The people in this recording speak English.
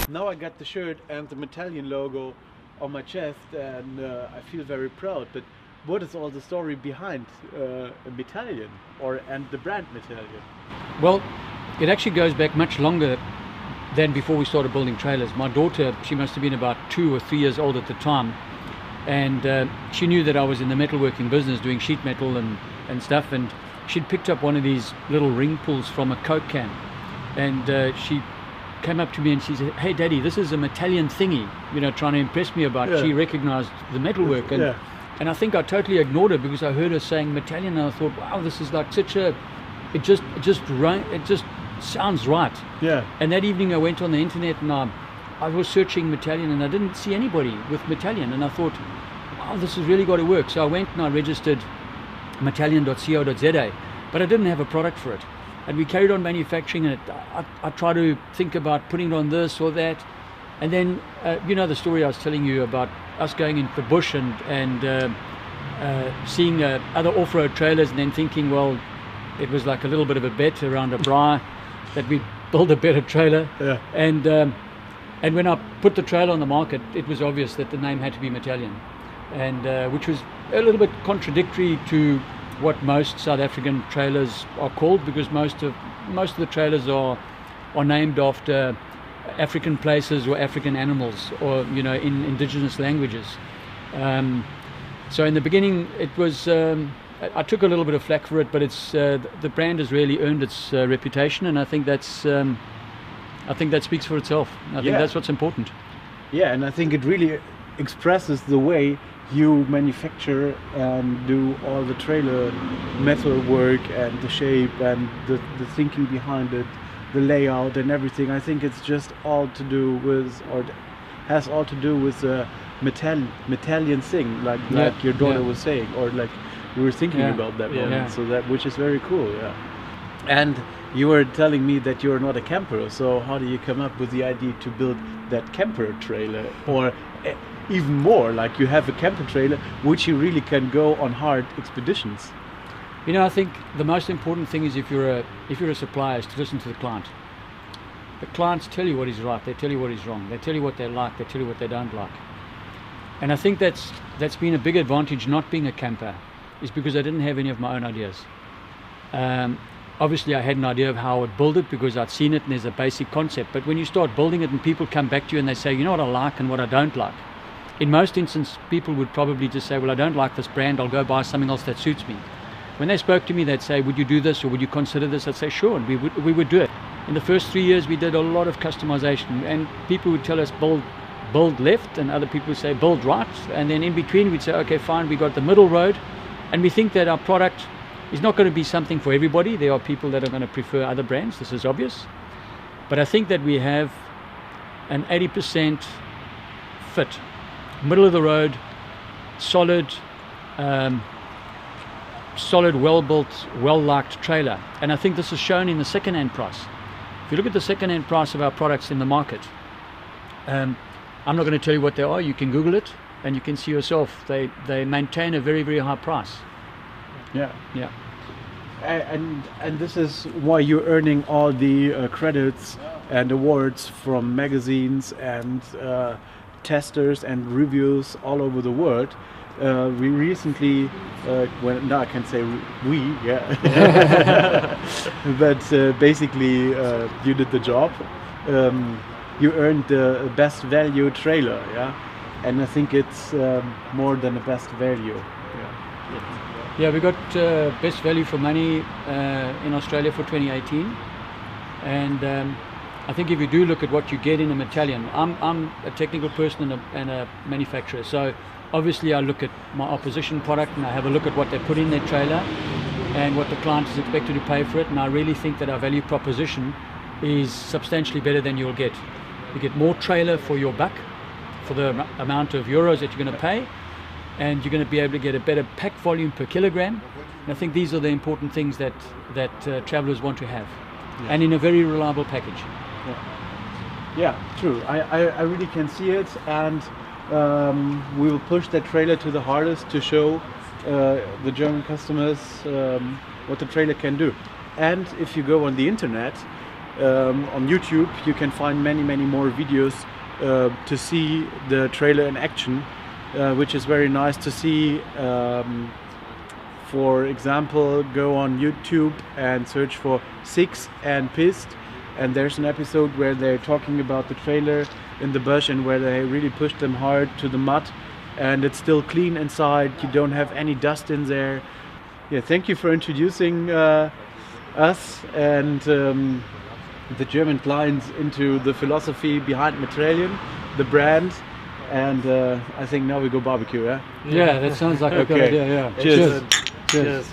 Now I got the shirt and the Metalian logo on my chest, and I feel very proud. But what is all the story behind Metalian and the brand Metalian? Well, it actually goes back much longer than before we started building trailers. My daughter, she must have been about 2 or 3 years old at the time, and she knew that I was in the metalworking business doing sheet metal and stuff, and she'd picked up one of these little ring pulls from a Coke can, and she came up to me and she said, "Hey Daddy, this is a Metalian thingy," you know, trying to impress me about it. She recognized the metalwork, and I think I totally ignored her because I heard her saying Metalian, and I thought, wow, this is like such a, it just sounds right. Yeah. And that evening I went on the internet and I was searching Metalian, and I didn't see anybody with Metalian, and I thought, wow, this has really got to work. So I went and I registered metalian.co.za, but I didn't have a product for it. And we carried on manufacturing it. I tried to think about putting it on this or that. And then, you know the story I was telling you about us going into the bush and seeing other off-road trailers, and then thinking, well, it was like a little bit of a bet around a braai that we'd build a better trailer. Yeah. And when I put the trailer on the market, it was obvious that the name had to be Metalian, and which was a little bit contradictory to what most South African trailers are called, because most of the trailers are named after African places or African animals, or you know, in indigenous languages. So in the beginning it was I took a little bit of flack for it, but it's the brand has really earned its reputation, and I think that speaks for itself. I think that's what's important. Yeah, and I think it really expresses the way you manufacture and do all the trailer metal work and the shape and the thinking behind it, the layout and everything. I think it's just all to do with, or has all to do with the Metalian thing, like your daughter was saying, or like we were thinking about that moment. So that, which is very cool. And you were telling me that you're not a camper, so how do you come up with the idea to build that camper trailer? Or even more, like you have a camper trailer which you really can go on hard expeditions. You know, I think the most important thing is if you're a supplier, is to listen to the client. The clients tell you what is right, they tell you what is wrong, they tell you what they like, they tell you what they don't like. And I think that's been a big advantage not being a camper, is because I didn't have any of my own ideas. Obviously I had an idea of how I would build it because I'd seen it and there's a basic concept, but when you start building it and people come back to you and they say, you know what I like and what I don't like, in most instances people would probably just say, well, I don't like this brand, I'll go buy something else that suits me. When they spoke to me, they'd say, would you do this or would you consider this? I'd say sure, and we would do it. In the first 3 years we did a lot of customization, and people would tell us build left, and other people would say build right, and then in between we'd say, okay, fine, we got the middle road. And we think that our product is not going to be something for everybody. There are people that are going to prefer other brands, this is obvious, but I think that we have an 80% fit, middle of the road, solid, well-built, well-liked trailer. And I think this is shown in the second-hand price. If you look at the second-hand price of our products in the market, I'm not going to tell you what they are, you can Google it and you can see yourself, they maintain a very, very high price. Yeah. And this is why you're earning all the credits and awards from magazines and testers and reviews all over the world. We recently, now I can say we, but basically you did the job. You earned the best value trailer, and I think it's more than a best value. Yeah, we got best value for money in Australia for 2018, and I think if you do look at what you get in a Metalian, I'm a technical person and a manufacturer, so obviously I look at my opposition product and I have a look at what they put in their trailer and what the client is expected to pay for it, and I really think that our value proposition is substantially better than you'll get. You get more trailer for your buck, for the amount of euros that you're going to pay, and you're going to be able to get a better pack volume per kilogram. And I think these are the important things that travelers want to have, and in a very reliable package. Yeah, true. I really can see it, and we will push that trailer to the hardest to show the German customers what the trailer can do. And if you go on the internet, on YouTube you can find many more videos to see the trailer in action, which is very nice to see. For example, go on YouTube and search for Six and Pissed, and there's an episode where they're talking about the trailer in the bush and where they really pushed them hard to the mud, and it's still clean inside, you don't have any dust in there. Yeah, thank you for introducing us and the German clients into the philosophy behind Metalian, the brand, and I think now we go barbecue, yeah? Yeah, that sounds like a good Okay. idea, yeah. Cheers. Cheers.